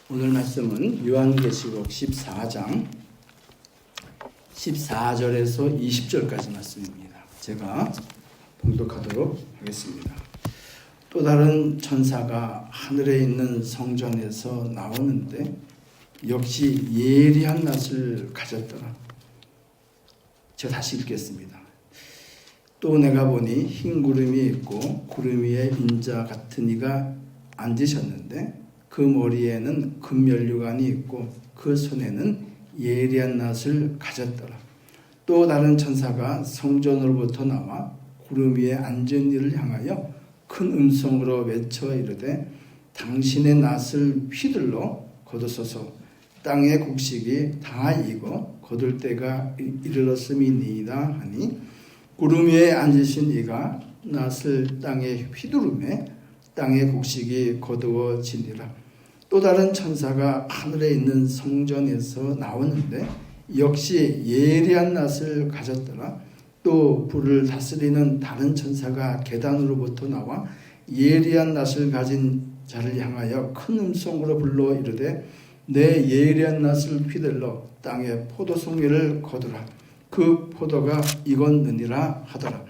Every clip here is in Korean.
오늘 말씀은 요한계시록 14장 14절에서 20절까지 말씀입니다. 제가 봉독하도록 하겠습니다. 또 다른 천사가 하늘에 있는 성전에서 나오는데 역시 예리한 낫을 가졌더라. 제가 다시 읽겠습니다. 또 내가 보니 흰 구름이 있고 구름 위에 인자 같은 이가 앉으셨는데 그 머리에는 금면류관이 있고 그 손에는 예리한 낫을 가졌더라. 또 다른 천사가 성전으로부터 나와 구름 위에 앉은 이를 향하여 큰 음성으로 외쳐 이르되 당신의 낫을 휘둘러 거두소서. 땅의 곡식이 다 익어 거둘 때가 이르렀음이니이다 하니 구름 위에 앉으신 이가 낫을 땅에 휘두르매 땅의 곡식이 거두어지니라. 또 다른 천사가 하늘에 있는 성전에서 나오는데 역시 예리한 낫을 가졌더라. 또 불을 다스리는 다른 천사가 계단으로부터 나와 예리한 낫을 가진 자를 향하여 큰 음성으로 불러 이르되 내 예리한 낫을 휘둘러 땅에 포도송이를 거두라. 그 포도가 익었느니라 하더라.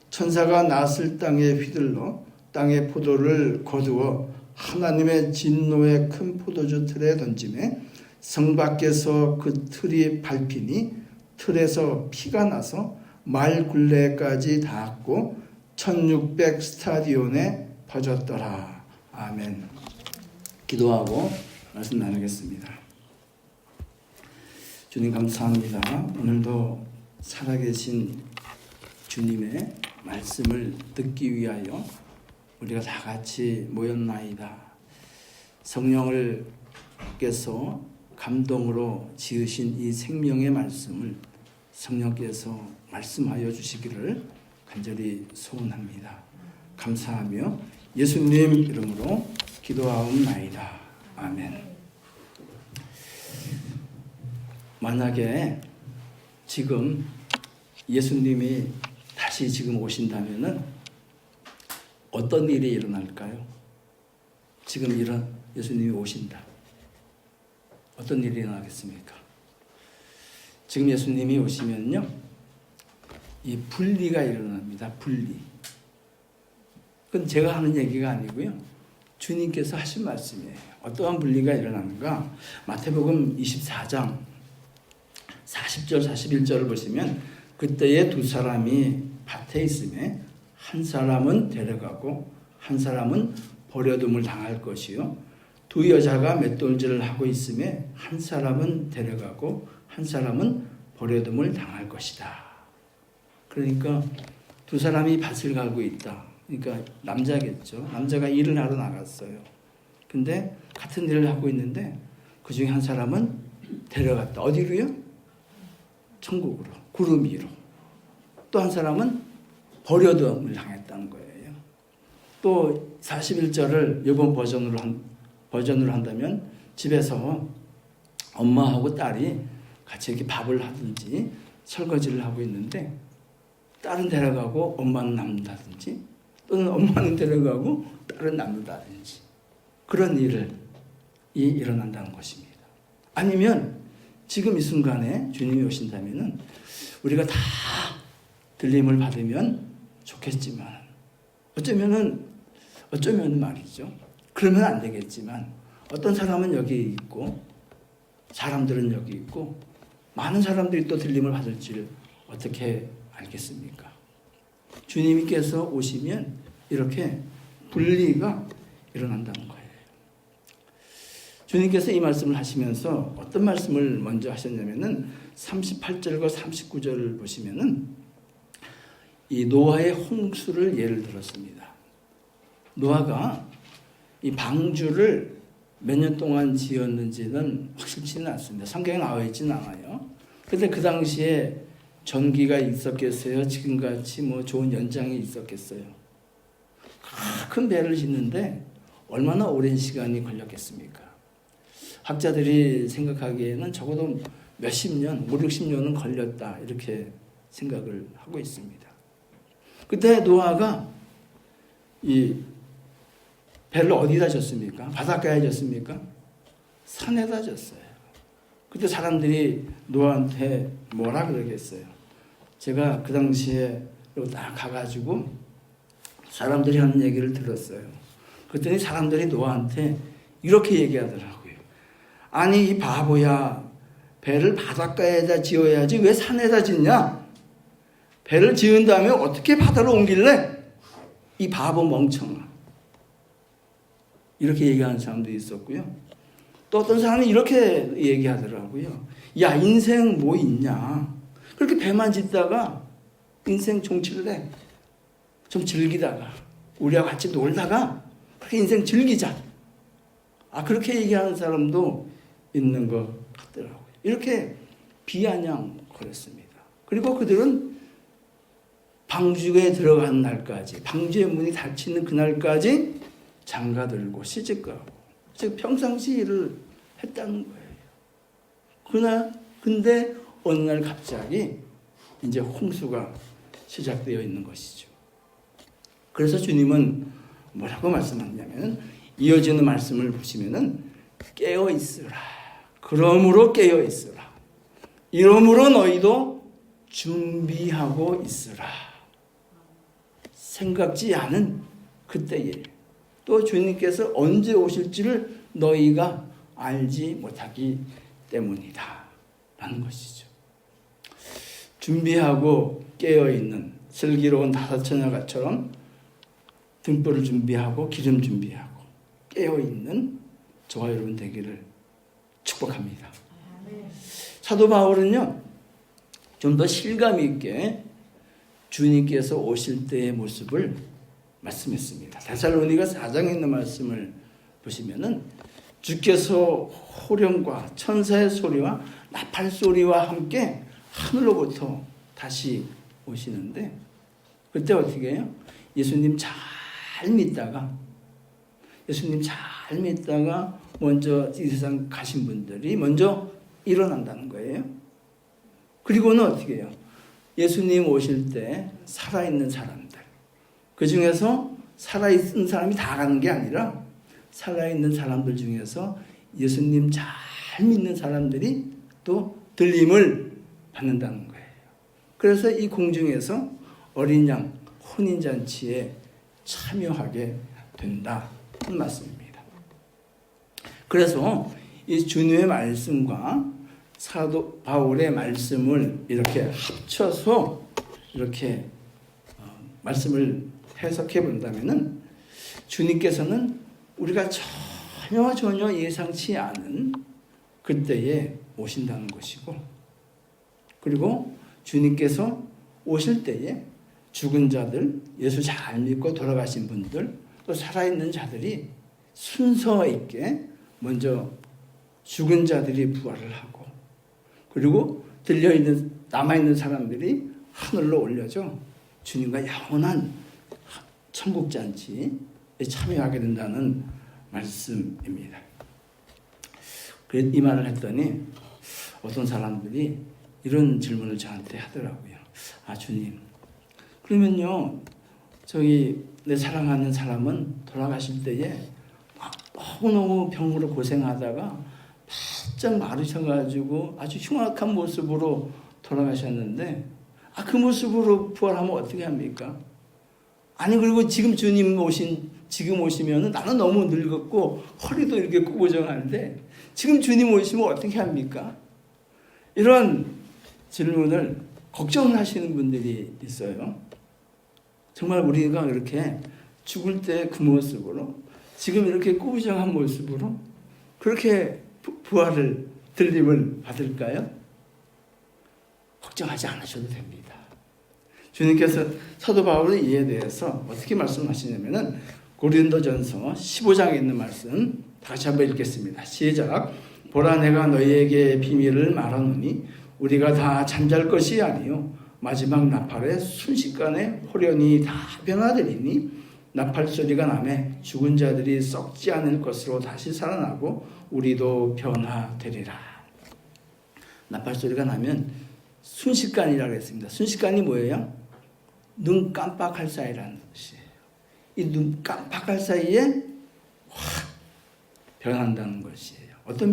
천사가 낫을 땅에 휘둘러 땅의 포도를 거두어 하나님의 진노의 큰 포도주 틀에 던지매 성 밖에서 그 틀이 밟히니 틀에서 피가 나서 말 굴레까지 닿았고 1600 스타디온에 퍼졌더라. 아멘. 기도하고 말씀 나누겠습니다. 주님 감사합니다. 오늘도 살아계신 주님의 말씀을 듣기 위하여 우리가 다 같이 모였나이다. 성령을께서 감동으로 지으신 이 생명의 말씀을 성령께서 말씀하여 주시기를 간절히 소원합니다. 감사하며 예수님 이름으로 기도하옵나이다. 아멘. 만약에 지금 예수님이 다시 지금 오신다면은 어떤 일이 일어날까요? 지금 예수님이 오신다. 어떤 일이 일어나겠습니까? 지금 예수님이 오시면요, 이 분리가 일어납니다. 분리. 그건 제가 하는 얘기가 아니고요, 주님께서 하신 말씀이에요. 어떠한 분리가 일어나는가? 마태복음 24장 40절 41절을 보시면 그때에 두 사람이 밭에 있음에 한 사람은 데려가고 한 사람은 버려둠을 당할 것이요 두 여자가 맷돌질을 하고 있음에 한 사람은 데려가고 한 사람은 버려둠을 당할 것이다. 그러니까 두 사람이 밭을 갈고 있다. 그러니까 남자겠죠. 남자가 일을 하러 나갔어요. 근데 같은 일을 하고 있는데 그 중에 한 사람은 데려갔다. 어디로요? 천국으로, 구름 위로. 또 한 사람은 버려둠을 당했다는 거예요. 또 41절을 이번 버전으로 한다면 집에서 엄마하고 딸이 같이 이렇게 밥을 하든지 설거지를 하고 있는데 딸은 데려가고 엄마는 남는다든지 또는 엄마는 데려가고 딸은 남는다든지 그런 일이 일어난다는 것입니다. 아니면 지금 이 순간에 주님이 오신다면은 우리가 다 들림을 받으면 좋겠지만 어쩌면 말이죠. 그러면 안 되겠지만 어떤 사람은 여기 있고 사람들은 여기 있고 많은 사람들이 또 들림을 받을 줄 어떻게 알겠습니까? 주님께서 오시면 이렇게 분리가 일어난다는 거예요. 주님께서 이 말씀을 하시면서 어떤 말씀을 먼저 하셨냐면은 38절과 39절을 보시면은 이 노아의 홍수를 예를 들었습니다. 노아가 이 방주를 몇 년 동안 지었는지는 확실치는 않습니다. 성경에 나와 있지는 않아요. 그런데 그 당시에 전기가 있었겠어요? 지금같이 뭐 좋은 연장이 있었겠어요? 큰 배를 짓는데 얼마나 오랜 시간이 걸렸겠습니까? 학자들이 생각하기에는 적어도 몇십 년, 5, 60년은 걸렸다 이렇게 생각을 하고 있습니다. 그때 노아가 이 배를 어디다 졌습니까? 바닷가에 졌습니까? 산에다 졌어요. 그때 사람들이 노아한테 뭐라 그러겠어요? 제가 그 당시에 딱 가가지고 사람들이 하는 얘기를 들었어요. 그랬더니 사람들이 노아한테 이렇게 얘기하더라고요. 아니 이 바보야, 배를 바닷가에다 지어야지 왜 산에다 짓냐? 배를 지은 다음에 어떻게 바다로 옮길래? 이 바보 멍청아. 이렇게 얘기하는 사람도 있었고요. 또 어떤 사람이 이렇게 얘기하더라고요. 야, 인생 뭐 있냐? 그렇게 배만 짓다가 인생 종칠래? 좀 즐기다가 우리와 같이 놀다가 그렇게 인생 즐기자. 그렇게 얘기하는 사람도 있는 것 같더라고요. 이렇게 비아냥거렸습니다. 그리고 그들은 방주에 들어간 날까지, 방주의 문이 닫히는 그날까지 장가들고 시집가고, 즉 평상시 일을 했다는 거예요. 근데 어느 날 갑자기 이제 홍수가 시작되어 있는 것이죠. 그래서 주님은 뭐라고 말씀하냐면, 이어지는 말씀을 보시면은 깨어 있으라. 그러므로 깨어 있으라. 이러므로 너희도 준비하고 있으라. 생각지 않은 그때에 또 주님께서 언제 오실지를 너희가 알지 못하기 때문이다 라는 것이죠. 준비하고 깨어있는 슬기로운 다섯 처녀가처럼 등불을 준비하고 기름 준비하고 깨어있는 저와 여러분 되기를 축복합니다. 사도 바울은요, 좀 더 실감 있게 주님께서 오실 때의 모습을 말씀했습니다. 데살로니가 4장에 있는 말씀을 보시면은 주께서 호령과 천사의 소리와 나팔 소리와 함께 하늘로부터 다시 오시는데, 그때 어떻게 해요? 예수님 잘 믿다가 먼저 이 세상 가신 분들이 먼저 일어난다는 거예요. 그리고는 어떻게 해요? 예수님 오실 때 살아있는 사람들, 그 중에서 살아있는 사람이 다 가는 게 아니라 살아있는 사람들 중에서 예수님 잘 믿는 사람들이 또 들림을 받는다는 거예요. 그래서 이 공중에서 어린 양 혼인잔치에 참여하게 된다는 말씀입니다. 그래서 이 주님의 말씀과 사도 바울의 말씀을 이렇게 합쳐서 이렇게 말씀을 해석해 본다면은, 주님께서는 우리가 전혀 예상치 않은 그때에 오신다는 것이고, 그리고 주님께서 오실 때에 죽은 자들, 예수 잘 믿고 돌아가신 분들, 또 살아있는 자들이 순서 있게 먼저 죽은 자들이 부활을 하고, 그리고 남아있는 사람들이 하늘로 올려져 주님과 영원한 천국잔치에 참여하게 된다는 말씀입니다. 이 말을 했더니 어떤 사람들이 이런 질문을 저한테 하더라고요. 주님, 그러면요, 내 사랑하는 사람은 돌아가실 때에 너무너무 병으로 고생하다가 바짝 마르셔가지고 아주 흉악한 모습으로 돌아가셨는데, 그 모습으로 부활하면 어떻게 합니까? 그리고 지금 주님 지금 오시면 나는 너무 늙었고 허리도 이렇게 구부정한데 지금 주님 오시면 어떻게 합니까? 이런 질문을 걱정을 하시는 분들이 있어요. 정말 우리가 이렇게 죽을 때 그 모습으로, 지금 이렇게 구부정한 모습으로 그렇게 부활을 들림을 받을까요? 걱정하지 않으셔도 됩니다. 주님께서 사도 바울의 이에 대해서 어떻게 말씀하시냐면은 고린도전서 15장에 있는 말씀 다시 한번 읽겠습니다. 시작. 보라, 내가 너희에게 비밀을 말하노니 우리가 다 잠잘 것이 아니요 마지막 나팔에 순식간에 호련히 다 변화되리니 나팔 소리가 나매 죽은 자들이 썩지 않을 것으로 다시 살아나고 우리도 변화되리라. 나팔 소리가 나면 순식간이라고 했습니다. 순식간이 뭐예요? 눈 깜빡할 사이라는 것이에요. 이 눈 깜빡할 사이에 확 변한다는 것이에요. 어떤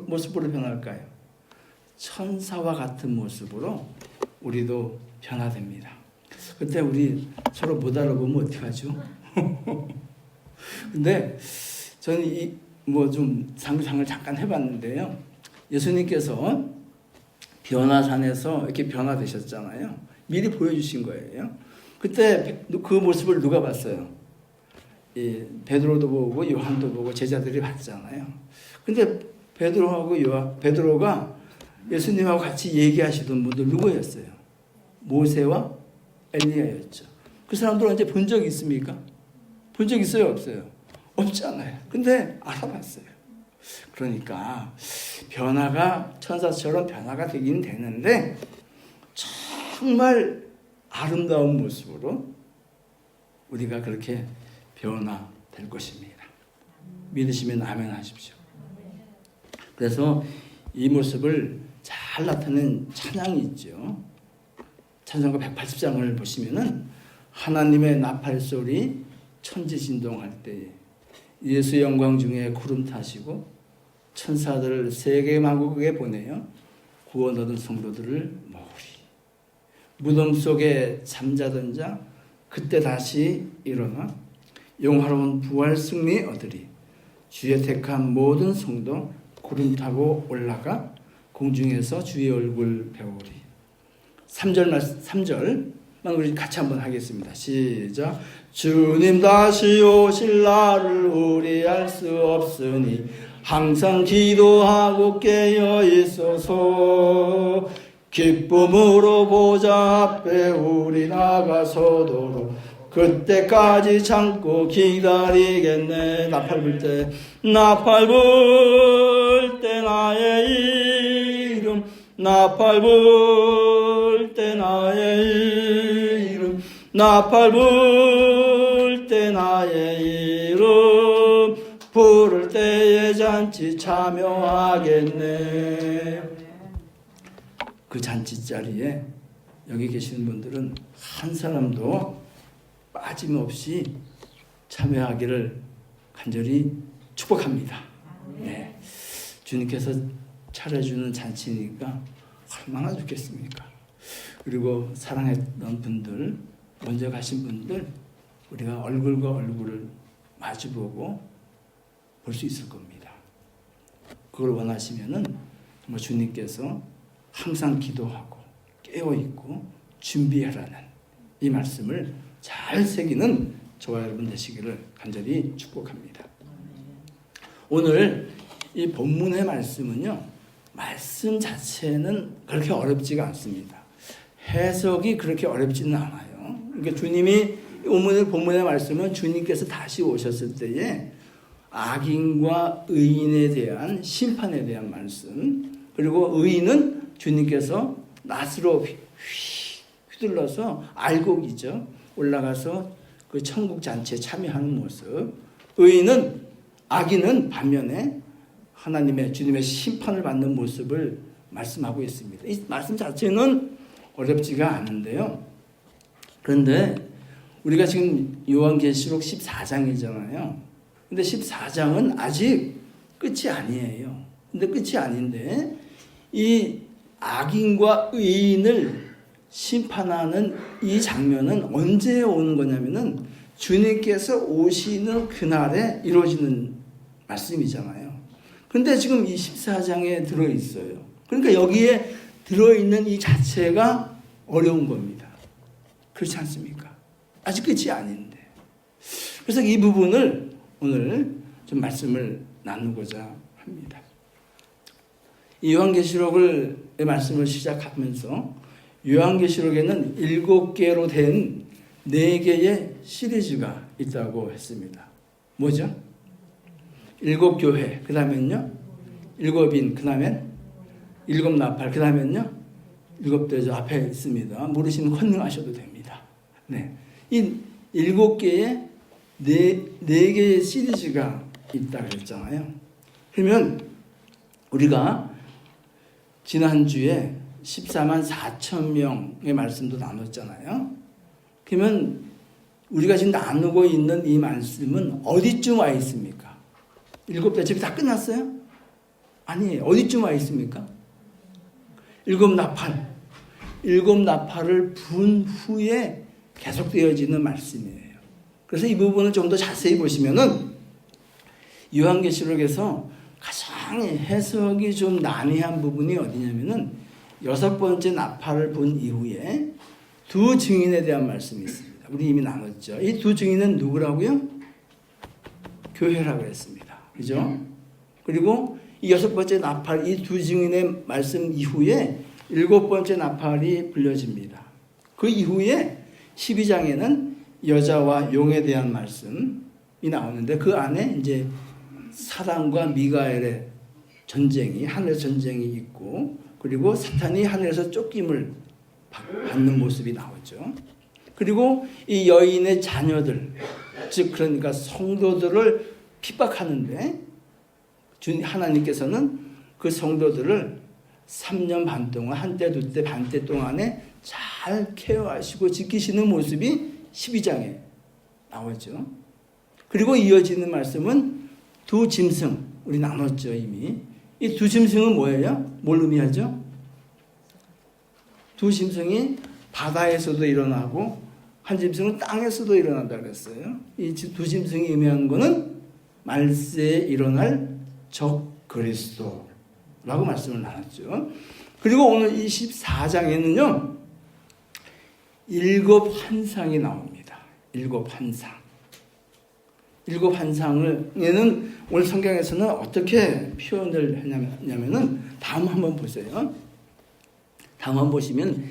모습으로 변할까요? 천사와 같은 모습으로 우리도 변화됩니다. 그때 우리 서로 못 알아보면 어떡하죠? 근데 저는 좀 상상을 잠깐 해봤는데요. 예수님께서 변화산에서 이렇게 변화되셨잖아요. 미리 보여주신 거예요. 그때 그 모습을 누가 봤어요? 베드로도 보고 요한도 보고 제자들이 봤잖아요. 근데 베드로가 예수님하고 같이 얘기하시던 분들 누구였어요? 모세와 엘리야였죠. 그 사람들은 이제 본 적 있습니까? 본 적 있어요? 없어요? 없잖아요. 근데 알아봤어요. 그러니까 변화가 천사처럼 변화가 되긴 되는데 정말 아름다운 모습으로 우리가 그렇게 변화될 것입니다. 믿으시면 아멘 하십시오. 그래서 이 모습을 잘 나타낸 찬양이 있죠. 찬송가 180장을 보시면은 하나님의 나팔 소리 천지 진동할 때에 예수 영광 중에 구름 타시고 천사들을 세계 만국에 보내어 구원 얻은 성도들을 모으리. 무덤 속에 잠자던 자 그때 다시 일어나 영화로운 부활 승리 얻으리. 주의 택한 모든 성도 구름 타고 올라가 공중에서 주의 얼굴 배우리. 3절만 우리 같이 한번 하겠습니다. 시작. 주님 다시 오실 날을 우리 알 수 없으니 항상 기도하고 깨어 있어서 기쁨으로 보좌 앞에 우리 나가서도록 그때까지 참고 기다리겠네. 나팔 불 때 나의 이름 나팔 불 때 나의 이름 나팔 불 때 나의 이름 부를 때에 잔치 참여하겠네. 그 잔치 자리에 여기 계시는 분들은 한 사람도 빠짐없이 참여하기를 간절히 축복합니다. 네. 주님께서 차려주는 잔치니까 얼마나 좋겠습니까? 그리고 사랑했던 분들, 먼저 가신 분들, 우리가 얼굴과 얼굴을 마주보고 볼 수 있을 겁니다. 그걸 원하시면은 정말 주님께서 항상 기도하고 깨어있고 준비하라는 이 말씀을 잘 새기는 저와 여러분 되시기를 간절히 축복합니다. 오늘 이 본문의 말씀은요, 말씀 자체는 그렇게 어렵지가 않습니다. 해석이 그렇게 어렵지는 않아요. 그러니까 주님이 오늘 본문의 말씀은 주님께서 다시 오셨을 때에 악인과 의인에 대한 심판에 대한 말씀, 그리고 의인은 주님께서 낫으로 휘둘러서 알곡이죠. 올라가서 그 천국 잔치에 참여하는 모습. 악인은 반면에 하나님의 주님의 심판을 받는 모습을 말씀하고 있습니다. 이 말씀 자체는 어렵지가 않은데요. 그런데 우리가 지금 요한계시록 14장이잖아요. 근데 14장은 아직 끝이 아니에요. 근데 끝이 아닌데 이 악인과 의인을 심판하는 이 장면은 언제 오는 거냐면은 주님께서 오시는 그날에 이루어지는 말씀이잖아요. 근데 지금 이 14장에 들어있어요. 그러니까 여기에 들어있는 이 자체가 어려운 겁니다. 그렇지 않습니까? 아직 끝이 아닌데. 그래서 이 부분을 오늘 좀 말씀을 나누고자 합니다. 이 요한계시록의 말씀을 시작하면서 요한계시록에는 7개로 된 4개의 시리즈가 있다고 했습니다. 뭐죠? 7교회, 그 다음엔요 7인, 그 다음엔 7나팔, 그 다음엔요 7대조 앞에 있습니다. 모르시면 컨닝하셔도 됩니다. 네, 이 7개의 4개의 시리즈가 있다고 했잖아요. 그러면 우리가 지난주에 14만 4천 명의 말씀도 나눴잖아요. 그러면 우리가 지금 나누고 있는 이 말씀은 어디쯤 와 있습니까? 7대접이 다 끝났어요? 아니, 어디쯤 와 있습니까? 일곱 나팔. 일곱 나팔을 분 후에 계속되어지는 말씀이에요. 그래서 이 부분을 좀 더 자세히 보시면은 요한계시록에서 가장 해석이 좀 난해한 부분이 어디냐면은 여섯 번째 나팔을 본 이후에 두 증인에 대한 말씀이 있습니다. 우리 이미 나눴죠. 이 두 증인은 누구라고요? 교회라고 했습니다. 그죠? 그리고 이 여섯 번째 나팔, 이 두 증인의 말씀 이후에 일곱 번째 나팔이 불려집니다. 그 이후에 12장에는 여자와 용에 대한 말씀이 나오는데 그 안에 이제 사단과 미가엘의 전쟁이, 하늘 전쟁이 있고 그리고 사탄이 하늘에서 쫓김을 받는 모습이 나오죠. 그리고 이 여인의 자녀들, 즉 그러니까 성도들을 핍박하는데 하나님께서는 그 성도들을 3년 반 동안 한때 두때 반때 동안에 잘 케어하시고 지키시는 모습이 12장에 나오죠. 그리고 이어지는 말씀은 두 짐승, 우리 나눴죠 이미. 이 두 짐승은 뭐예요? 뭘 의미하죠? 두 짐승이 바다에서도 일어나고 한 짐승은 땅에서도 일어난다고 그랬어요. 이 두 짐승이 의미하는 것은 말세에 일어날 적 그리스도라고 말씀을 나눴죠. 그리고 오늘 24장에는요. 일곱 환상이 나옵니다. 일곱 환상. 일곱 환상을 오늘 성경에서는 어떻게 표현을 했냐면은 다음 한번 보세요. 다음 한번 보시면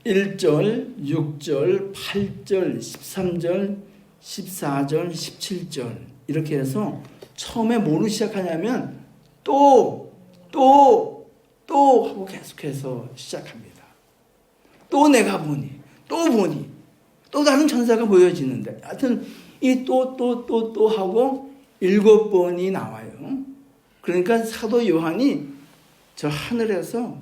1절, 6절, 8절, 13절, 14절, 17절 이렇게 해서 처음에 뭐로 시작하냐면 또 하고 계속해서 시작합니다. 또 내가 보니 또 다른 천사가 보여지는데 하여튼 이 또 하고 7번이 나와요. 그러니까 사도 요한이 저 하늘에서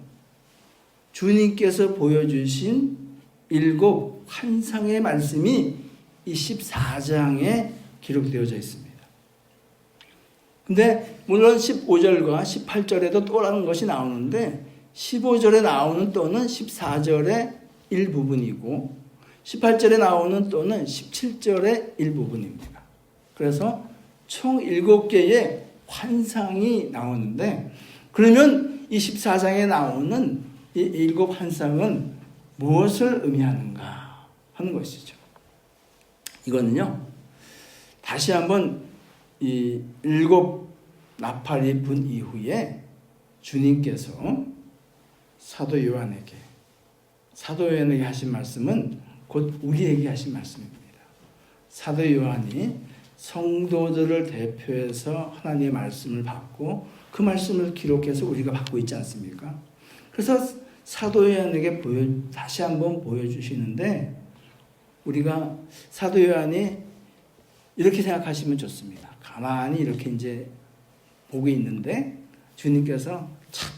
주님께서 보여주신 7 환상의 말씀이 이 14장에 기록되어져 있습니다. 근데 물론 15절과 18절에도 또라는 것이 나오는데 15절에 나오는 또는 14절의 일부분이고 18절에 나오는 또는 17절의 일부분입니다. 그래서 총 7개의 환상이 나오는데 그러면 이 14장에 나오는 이 7 환상은 무엇을 의미하는가 하는 것이죠. 이거는요. 다시 한번 이 7 나팔이 분 이후에 주님께서 사도 요한에게 하신 말씀은 곧 우리에게 하신 말씀입니다. 사도 요한이 성도들을 대표해서 하나님의 말씀을 받고 그 말씀을 기록해서 우리가 받고 있지 않습니까? 그래서 사도 요한에게 다시 한번 보여주시는데 우리가 사도 요한이 이렇게 생각하시면 좋습니다. 가만히 이렇게 이제 보고 있는데 주님께서 착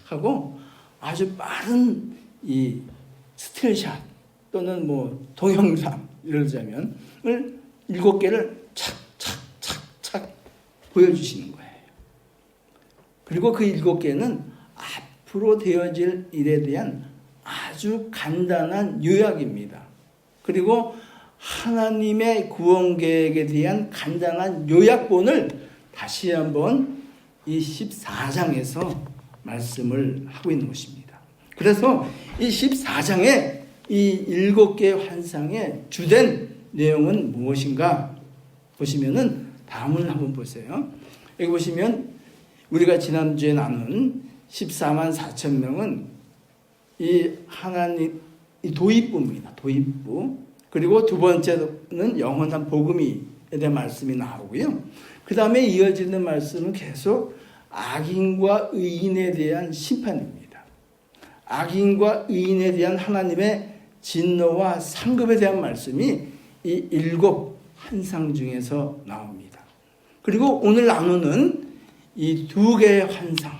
하고 아주 빠른 이 스틸샷 또는 뭐 동영상 이러자면 7개를 착 보여주시는 거예요. 그리고 그 7개는 앞으로 되어질 일에 대한 아주 간단한 요약입니다. 그리고 하나님의 구원 계획에 대한 간단한 요약본을 다시 한번 이 14장에서 말씀을 하고 있는 것입니다. 그래서 이 14장의 이 7개의 환상의 주된 내용은 무엇인가 보시면은 다음을 한번 보세요. 여기 보시면 우리가 지난주에 나눈 14만 4천 명은 이 하나님 이 도입부입니다. 도입부. 그리고 두 번째는 영원한 복음에 대한 말씀이 나오고요. 그 다음에 이어지는 말씀은 계속 악인과 의인에 대한 심판입니다. 악인과 의인에 대한 하나님의 진노와 상급에 대한 말씀이 이 7 환상 중에서 나옵니다. 그리고 오늘 나누는 이 2개의 환상,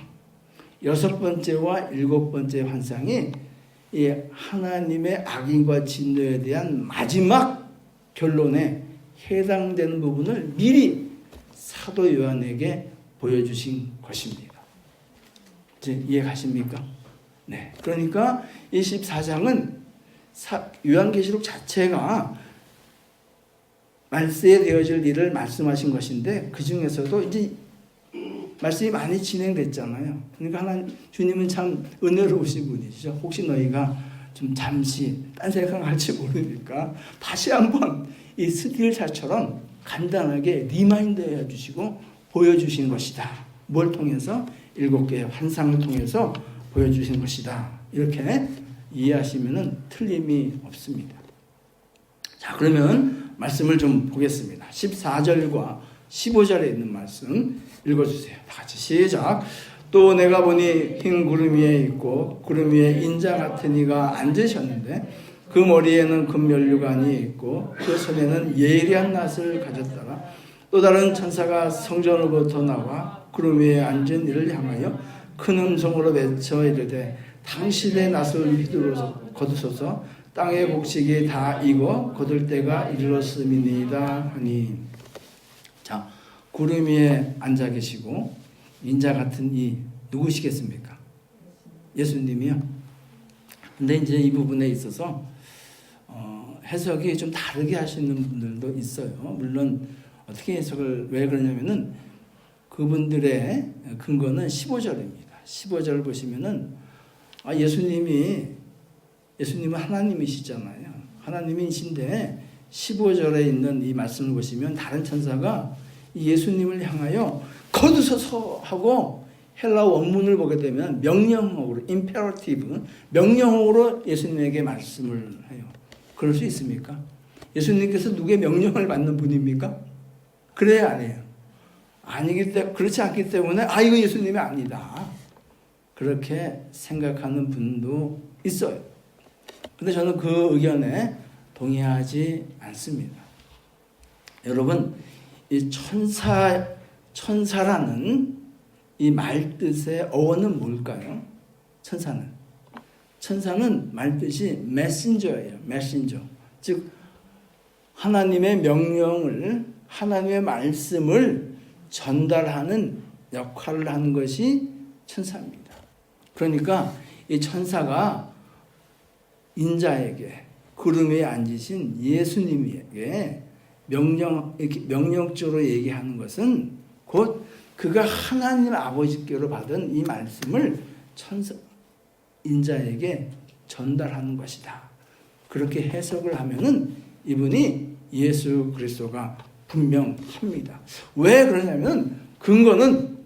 6번째와 7번째 환상이 이 하나님의 악인과 진노에 대한 마지막 결론에 해당되는 부분을 미리 사도 요한에게 보여주신 것입니다. 이제 이해 가십니까? 네. 그러니까 24장은 요한계시록 자체가 말세에 되어질 일을 말씀하신 것인데 그 중에서도 이제 말씀이 많이 진행됐잖아요. 그러니까 주님은 참 은혜로우신 분이시죠. 혹시 너희가 좀 잠시 딴 생각할지 모르니까 다시 한번 이 스틸샷처럼 간단하게 리마인드해 주시고 보여주신 것이다. 뭘 통해서? 7개의 환상을 통해서 보여주신 것이다. 이렇게 이해하시면 틀림이 없습니다. 자, 그러면 말씀을 좀 보겠습니다. 14절과 15절에 있는 말씀 읽어주세요. 다 같이 시작. 또 내가 보니 흰 구름 위에 있고 구름 위에 인자 같은 이가 앉으셨는데 그 머리에는 금면류관이 있고 그 손에는 예리한 낫을 가졌더라. 또 다른 천사가 성전으로부터 나와 구름 위에 앉은 이를 향하여 큰 음성으로 외쳐 이르되 당신의 낫을 휘두르소서 거두소서 땅의 곡식이 다 익어 거둘 때가 이르렀음이니이다 하니. 자, 구름 위에 앉아 계시고 인자 같은 이 누구시겠습니까? 예수님이요. 근데 이제 이 부분에 있어서 해석이 좀 다르게 하시는 분들도 있어요. 물론 어떻게 해석을 왜 그러냐면은 그분들의 근거는 15절입니다. 15절 보시면은 예수님은 하나님이시잖아요. 하나님이신데 15절에 있는 이 말씀을 보시면 다른 천사가 예수님을 향하여 거두소서 하고 헬라 원문을 보게 되면 명령어로 임페러티브 명령어로 예수님에게 말씀을 해요. 그럴 수 있습니까? 예수님께서 누구의 명령을 받는 분입니까? 그래야 안 해요. 그렇지 않기 때문에 이거 예수님이 아니다. 그렇게 생각하는 분도 있어요. 근데 저는 그 의견에 동의하지 않습니다. 여러분, 이 천사라는 이 말뜻의 어원은 뭘까요? 천사는 말뜻이 메신저예요. 메신저. 즉 하나님의 명령을, 하나님의 말씀을 전달하는 역할을 하는 것이 천사입니다. 그러니까 이 천사가 인자에게 구름 위에 앉으신 예수님에게 명령적으로 얘기하는 것은 곧 그가 하나님 아버지께로 받은 이 말씀을 인자에게 전달하는 것이다. 그렇게 해석을 하면은 이분이 예수 그리스도가 분명합니다. 왜 그러냐면 근거는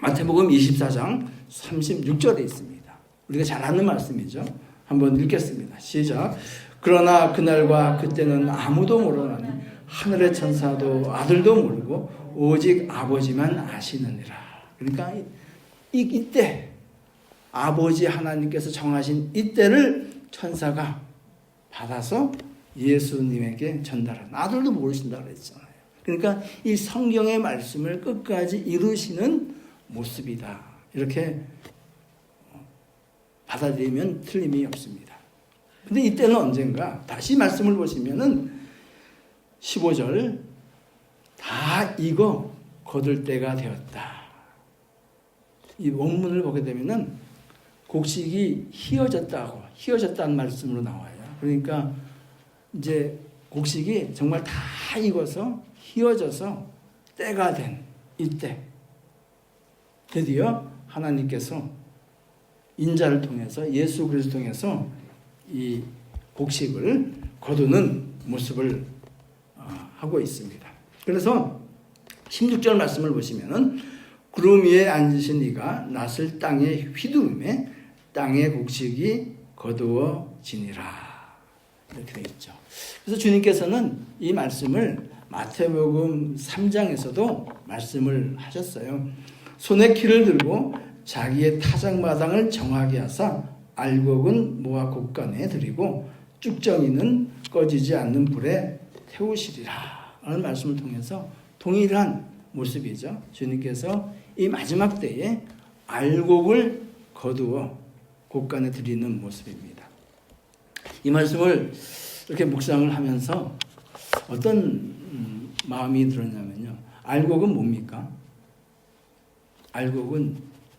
마태복음 24장 36절에 있습니다. 우리가 잘 아는 말씀이죠. 한번 읽겠습니다. 시작. 그러나 그날과 그때는 아무도 모르나니 하늘의 천사도 아들도 모르고 오직 아버지만 아시느니라. 그러니까 이때 아버지 하나님께서 정하신 이때를 천사가 받아서 예수님에게 전달한, 아들도 모르신다고 그랬잖아요. 그러니까 이 성경의 말씀을 끝까지 이루시는 모습이다. 이렇게 받아들이면 틀림이 없습니다. 근데 이때는 언젠가 다시 말씀을 보시면은 15절 다 익어 거둘 때가 되었다. 이 원문을 보게 되면은 곡식이 휘어졌다는 말씀으로 나와요. 그러니까 이제 곡식이 정말 다 익어서 휘어져서 때가 된 이때 드디어 하나님께서 인자를 통해서 예수 그리스도를 통해서 이 곡식을 거두는 모습을 하고 있습니다. 그래서 16절 말씀을 보시면은 구름 위에 앉으신 이가 낫을 땅에 휘두르매 땅의 곡식이 거두어지니라. 이렇게 되어 있죠. 그래서 주님께서는 이 말씀을 마태복음 3장에서도 말씀을 하셨어요. 손에 키를 들고 자기의 타작마당을 정하게 하사 알곡은 모아 곡간에 들이고 쭉정이는 꺼지지 않는 불에 태우시리라 라는 말씀을 통해서 동일한 모습이죠. 주님께서 이 마지막 때에 알곡을 거두어 곡간에 들이는 모습입니다. 이 말씀을 이렇게 묵상을 하면서 어떤 마음이 들었냐면요. 알곡은 뭡니까? 알곡은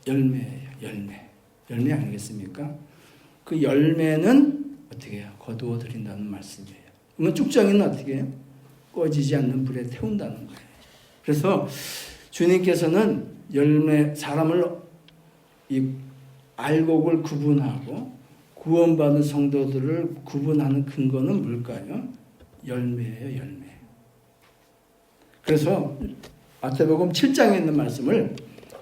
열매예요. 열매 아니겠습니까? 그 열매는 어떻게 해요? 거두어 드린다는 말씀이에요. 그러면 쭉정이는 어떻게 해요? 꺼지지 않는 불에 태운다는 거예요. 그래서 주님께서는 사람을 이 알곡을 구분하고 구원받은 성도들을 구분하는 근거는 뭘까요? 열매예요, 열매. 그래서 마태복음 7장에 있는 말씀을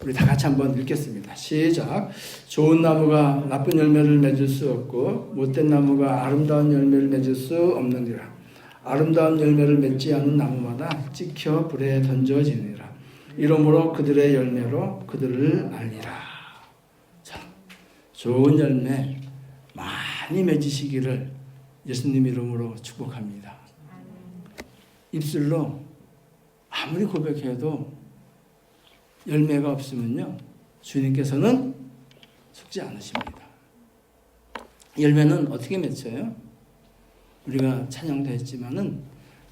우리 다 같이 한번 읽겠습니다. 시작. 좋은 나무가 나쁜 열매를 맺을 수 없고 못된 나무가 아름다운 열매를 맺을 수 없느니라. 아름다운 열매를 맺지 않는 나무마다 찍혀 불에 던져지니라. 이러므로 그들의 열매로 그들을 알리라. 자, 좋은 열매 많이 맺으시기를 예수님 이름으로 축복합니다. 입술로 아무리 고백해도 열매가 없으면요, 주님께서는 속지 않으십니다. 열매는 어떻게 맺혀요? 우리가 찬양도 했지만은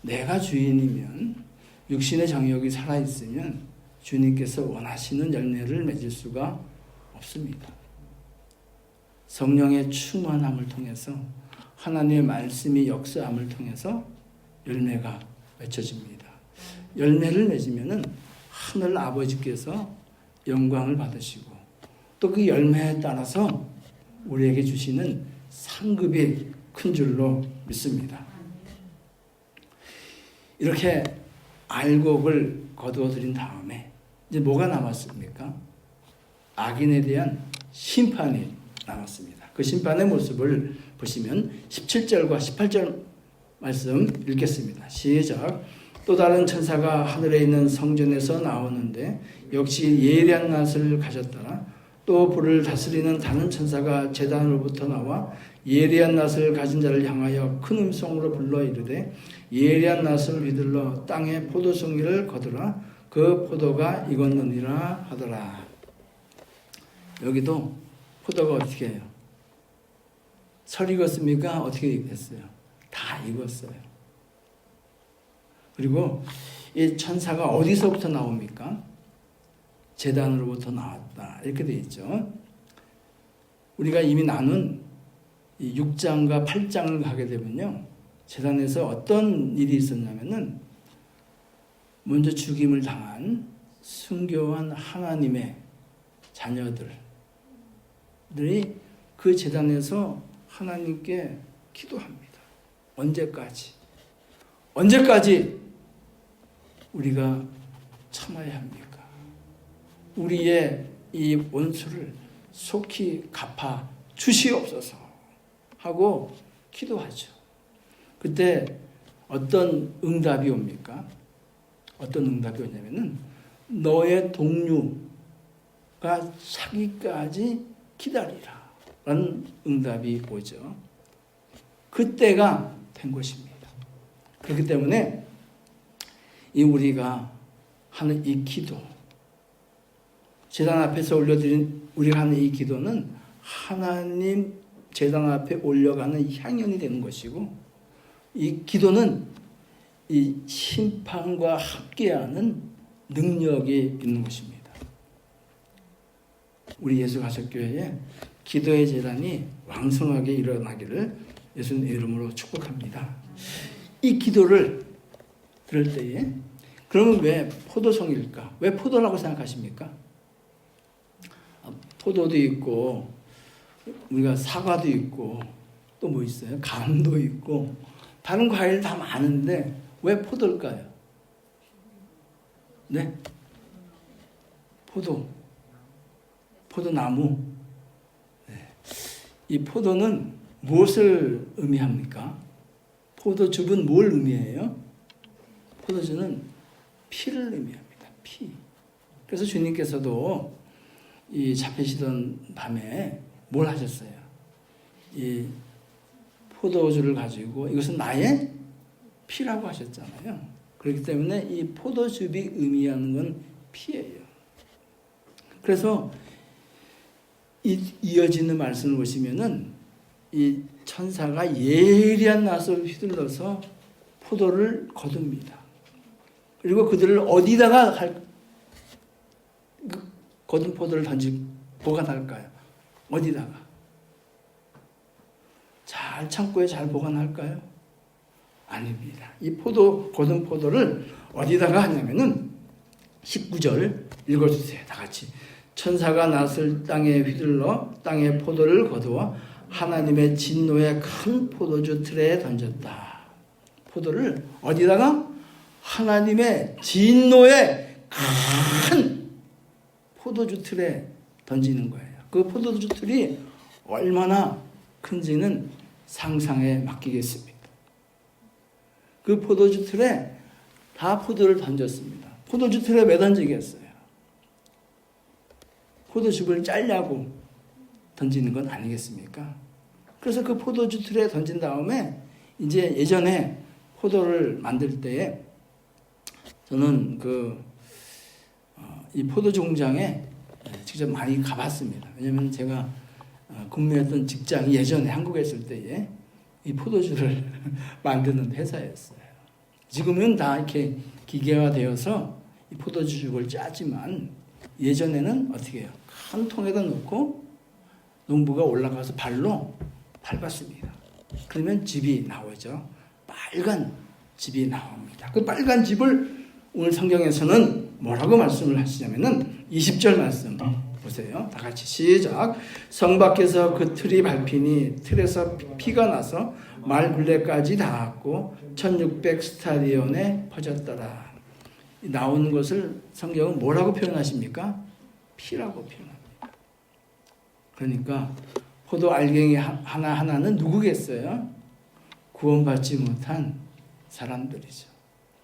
내가 주인이면 육신의 정욕이 살아있으면 주님께서 원하시는 열매를 맺을 수가 없습니다. 성령의 충만함을 통해서 하나님의 말씀이 역사함을 통해서 열매가 맺혀집니다. 열매를 맺으면은 하늘 아버지께서 영광을 받으시고 또 그 열매에 따라서 우리에게 주시는 상급이 큰 줄로 믿습니다. 이렇게 알곡을 거두어 드린 다음에 이제 뭐가 남았습니까? 악인에 대한 심판이 남았습니다. 그 심판의 모습을 보시면 17절과 18절 말씀 읽겠습니다. 시작. 또 다른 천사가 하늘에 있는 성전에서 나오는데 역시 예리한 낫을 가졌더라. 또 불을 다스리는 다른 천사가 제단으로부터 나와 예리한 낫을 가진 자를 향하여 큰 음성으로 불러 이르되 예리한 낫을 휘둘러 땅에 포도송이를 거두라. 그 포도가 익었느니라 하더라. 여기도 포도가 어떻게 해요? 설 익었습니까? 어떻게 익었어요? 다 익었어요. 그리고 이 천사가 어디서부터 나옵니까? 제단으로부터 나왔다. 이렇게 되어 있죠. 우리가 이미 나눈 6장과 8장을 가게 되면요, 제단에서 어떤 일이 있었냐면은 먼저 죽임을 당한 순교한 하나님의 자녀들이 그 제단에서 하나님께 기도합니다. 언제까지 우리가 참아야 합니까? 우리의 이 원수를 속히 갚아 주시옵소서 하고 기도하죠. 그때 어떤 응답이 옵니까? 어떤 응답이 오냐면은 너의 동류가 차기까지 기다리라 라는 응답이 오죠. 그때가 된 것입니다. 그렇기 때문에 우리가 하는 이 기도, 제단 앞에서 올려드린 우리가 하는 이 기도는 하나님 제단 앞에 올려가는 향연이 되는 것이고, 이 기도는 이 심판과 함께하는 능력이 있는 것입니다. 우리 예수가족교회에 기도의 제단이 왕성하게 일어나기를 예수님 이름으로 축복합니다. 이 기도를 들을 때에 그러면 왜 포도송일까? 왜 포도라고 생각하십니까? 포도도 있고 우리가 사과도 있고 또 뭐 있어요? 감도 있고 다른 과일 다 많은데 왜 포도일까요? 네? 포도나무. 네. 이 포도는 무엇을 의미합니까? 포도즙은 뭘 의미해요? 포도주는 피를 의미합니다. 피. 그래서 주님께서도 이 잡히시던 밤에 뭘 하셨어요? 이 포도주를 가지고 이것은 나의 피라고 하셨잖아요. 그렇기 때문에 이 포도즙이 의미하는 건 피예요. 그래서 이어지는 말씀을 보시면은 이 천사가 예리한 낫을 휘둘러서 포도를 거둡니다. 그리고 그들을 어디다가 거둔 포도를 보관할까요? 어디다가? 잘 창고에 잘 보관할까요? 아닙니다. 이 거둔 포도를 어디다가 하냐면은 19절 읽어주세요. 다 같이. 천사가 낫을 땅에 휘둘러 땅에 포도를 거두어 하나님의 진노의 큰 포도주 틀에 던졌다. 포도를 어디다가? 하나님의 진노의 큰 포도주 틀에 던지는 거예요. 그 포도주 틀이 얼마나 큰지는 상상에 맡기겠습니다. 그 포도주 틀에 다 포도를 던졌습니다. 포도주 틀에 왜 던지겠어요? 포도즙을 짜려고 던지는 건 아니겠습니까? 그래서 그 포도주 틀에 던진 다음에 이제 예전에 포도를 만들 때에 저는 이 포도주 공장에 직접 많이 가봤습니다. 왜냐하면 제가 근무했던 직장이 예전에 한국에 있을 때에 이 포도주를 만드는 회사였어요. 지금은 다 이렇게 기계화되어서 이 포도주죽을 짜지만 예전에는 어떻게 해요? 큰 통에다 넣고 농부가 올라가서 발로 밟았습니다. 그러면 즙이 나오죠. 빨간 즙이 나옵니다. 그 빨간 즙을 오늘 성경에서는 뭐라고 말씀을 하시냐면은 20절 말씀 보세요. 다 같이 시작. 성 밖에서 그 틀이 밟히니 틀에서 피가 나서 말 굴레까지 닿았고 1600 스타디온에 퍼졌더라. 나오는 것을 성경은 뭐라고 표현하십니까? 피라고 표현합니다. 그러니까 포도 알갱이 하나하나는 누구겠어요? 구원받지 못한 사람들이죠.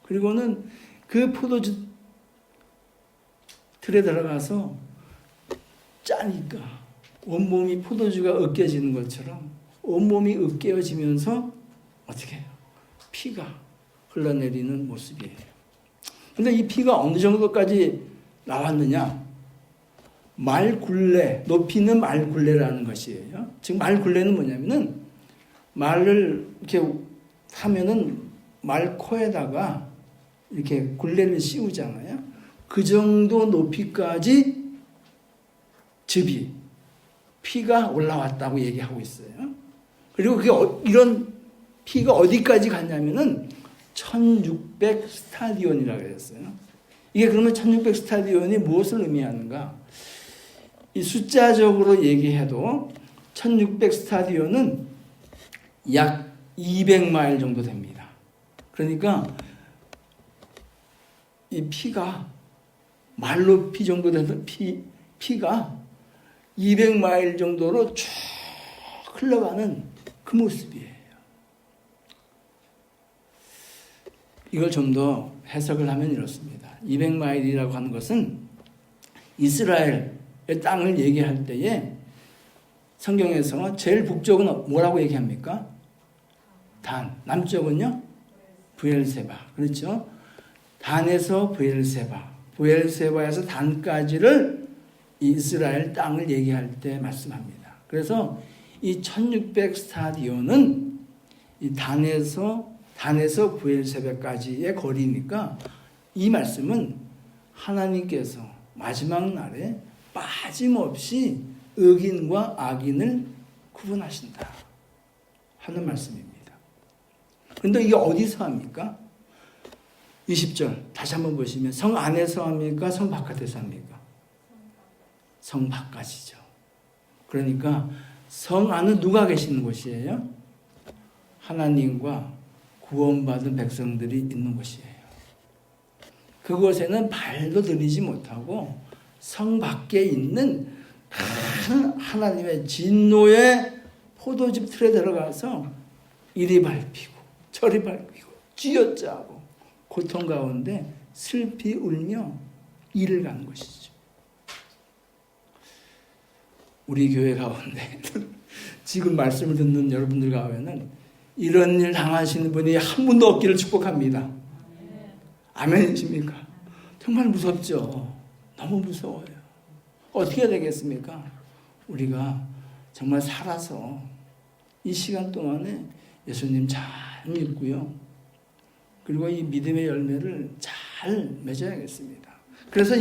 그리고는 그 포도주 틀에 들어가서 짜니까 온몸이 포도주가 으깨지는 것처럼 온몸이 으깨어지면서 어떻게 해요? 피가 흘러내리는 모습이에요. 근데 이 피가 어느 정도까지 나왔느냐? 말굴레, 높이는 말굴레라는 것이에요. 지금 말굴레는 뭐냐면은 말을 이렇게 하면은 말 코에다가 이렇게 굴레를 씌우잖아요. 그 정도 높이까지 즙이 피가 올라왔다고 얘기하고 있어요. 그리고 그게 이런 피가 어디까지 갔냐면은 1600 스타디온이라고 했어요. 이게 그러면 1600 스타디온이 무엇을 의미하는가? 이 숫자적으로 얘기해도 1600 스타디온은 약 200마일 정도 됩니다. 그러니까 이 피가 말로 피 정도 되는 피가 200마일 정도로 쭉 흘러가는 그 모습이에요. 이걸 좀 더 해석을 하면 이렇습니다. 200마일이라고 하는 것은 이스라엘의 땅을 얘기할 때에 성경에서 제일 북쪽은 뭐라고 얘기합니까? 단. 남쪽은요? 브엘세바. 그렇죠? 단에서 브엘세바. 브엘세바에서 단까지를 이스라엘 땅을 얘기할 때 말씀합니다. 그래서 이 1600 스타디온은 이 단에서 브엘세바까지의 거리니까 이 말씀은 하나님께서 마지막 날에 빠짐없이 의인과 악인을 구분하신다 하는 말씀입니다. 그런데 이게 어디서 합니까? 20절 다시 한번 보시면 성 안에서 합니까? 성 바깥에서 합니까? 성 바깥이죠. 그러니까 성 안은 누가 계시는 곳이에요? 하나님과 구원받은 백성들이 있는 곳이에요. 그곳에는 발도 들이지 못하고 성 밖에 있는 하나님의 진노의 포도즙 틀에 들어가서 이리 밟히고 저리 밟히고 쥐어짜고 고통 가운데 슬피 울며 일을 가는 것이죠. 우리 교회 가운데 지금 말씀을 듣는 여러분들 가운데는 이런 일 당하시는 분이 한 분도 없기를 축복합니다. 아멘이십니까? 정말 무섭죠. 너무 무서워요. 어떻게 해야 되겠습니까? 우리가 정말 살아서 이 시간 동안에 예수님 잘 믿고요. 그리고 이 믿음의 열매를 잘 맺어야겠습니다. 그래서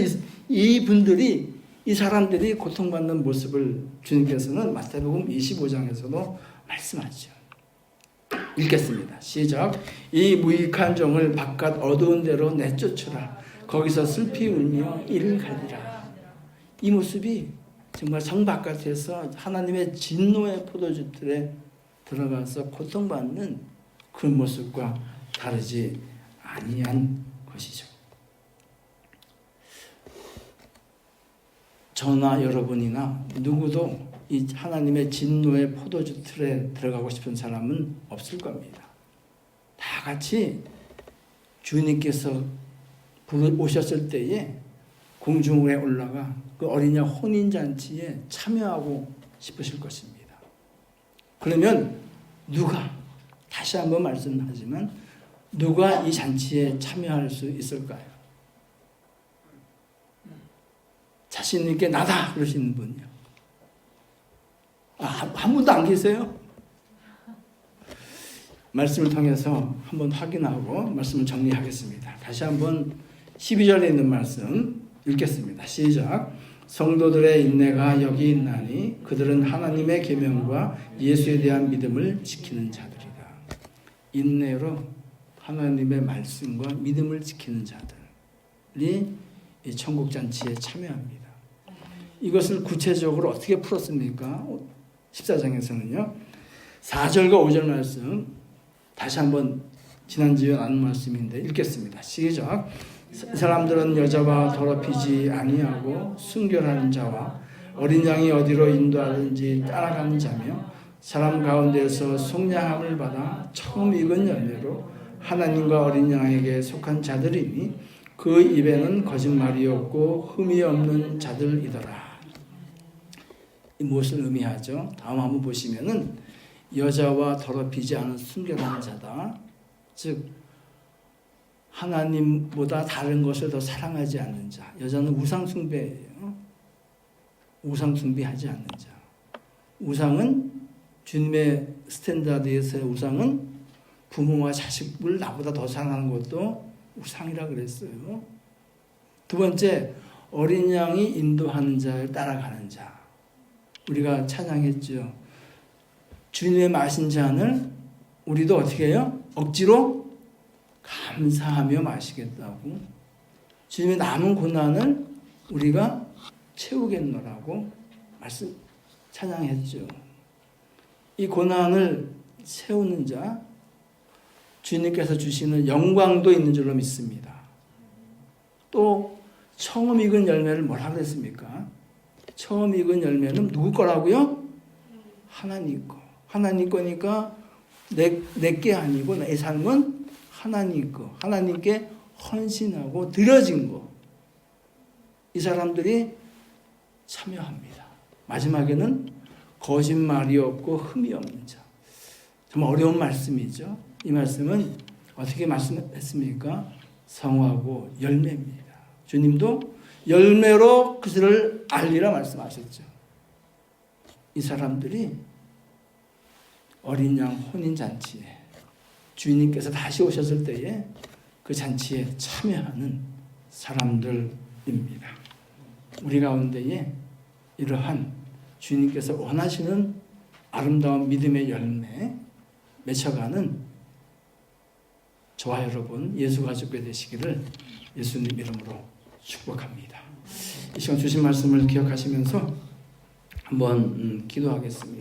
이 분들이 이 사람들이 고통받는 모습을 주님께서는 마태복음 25장에서도 말씀하죠. 읽겠습니다. 시작. 이 무익한 종을 바깥 어두운 데로 내쫓으라. 거기서 슬피 울며 이를 갈리라. 이 모습이 정말 성 바깥에서 하나님의 진노의 포도주 틀에 들어가서 고통받는 그 모습과 다르지 아니한 것이죠. 저나 여러분이나 누구도 이 하나님의 진노의 포도주 틀에 들어가고 싶은 사람은 없을 겁니다. 다 같이 주님께서 오셨을 때에 공중에 올라가 그 어린 양 혼인잔치에 참여하고 싶으실 것입니다. 그러면 누가, 다시 한번 말씀하지만 누가 이 잔치에 참여할 수 있을까요? 자신 있게 나다 그러시는 분이요. 한 분도 안 계세요? 말씀을 통해서 한번 확인하고 말씀을 정리하겠습니다. 다시 한번 12절에 있는 말씀 읽겠습니다. 시작. 성도들의 인내가 여기 있나니 그들은 하나님의 계명과 예수에 대한 믿음을 지키는 자들이다. 인내로 하나님의 말씀과 믿음을 지키는 자들이 이 천국잔치에 참여합니다. 이것을 구체적으로 어떻게 풀었습니까? 14장에서는요. 4절과 5절 말씀 다시 한번 지난주에 나눈 말씀인데 읽겠습니다. 시작. 사람들은 여자와 더럽히지 아니하고 순결한 자와 어린 양이 어디로 인도하든지 따라가는 자며 사람 가운데서 속량함을 받아 처음 익은 열매로 하나님과 어린 양에게 속한 자들이니 그 입에는 거짓말이 없고 흠이 없는 자들이더라. 이 무엇을 의미하죠? 다음 한번 보시면은 여자와 더럽히지 않은 순결한 자다. 즉 하나님보다 다른 것을 더 사랑하지 않는 자. 여자는 우상 숭배예요. 우상 숭배하지 않는 자. 우상은 주님의 스탠다드에서의 우상은 부모와 자식을 나보다 더 사랑하는 것도 우상이라 그랬어요. 두 번째, 어린 양이 인도하는 자를 따라가는 자. 우리가 찬양했죠. 주님의 마신 잔을 우리도 어떻게 해요? 억지로 감사하며 마시겠다고. 주님의 남은 고난을 우리가 채우겠노라고 찬양했죠. 이 고난을 채우는 자, 주님께서 주시는 영광도 있는 줄로 믿습니다. 또 처음 익은 열매를 뭐라 그랬습니까? 처음 익은 열매는 누구 거라고요? 하나님 거. 하나님 거니까 내게 아니고 내 삶은 하나님 거. 하나님께 헌신하고 드려진 거. 이 사람들이 참여합니다. 마지막에는 거짓말이 없고 흠이 없는 자. 정말 어려운 말씀이죠. 이 말씀은 어떻게 말씀했습니까? 성화고 열매입니다. 주님도 열매로 그들을 알리라 말씀하셨죠. 이 사람들이 어린 양 혼인 잔치에 주님께서 다시 오셨을 때에 그 잔치에 참여하는 사람들입니다. 우리 가운데에 이러한 주님께서 원하시는 아름다운 믿음의 열매 맺혀가는 저와 여러분 예수 가족이 되시기를 예수님 이름으로 축복합니다. 이 시간 주신 말씀을 기억하시면서 한번 기도하겠습니다.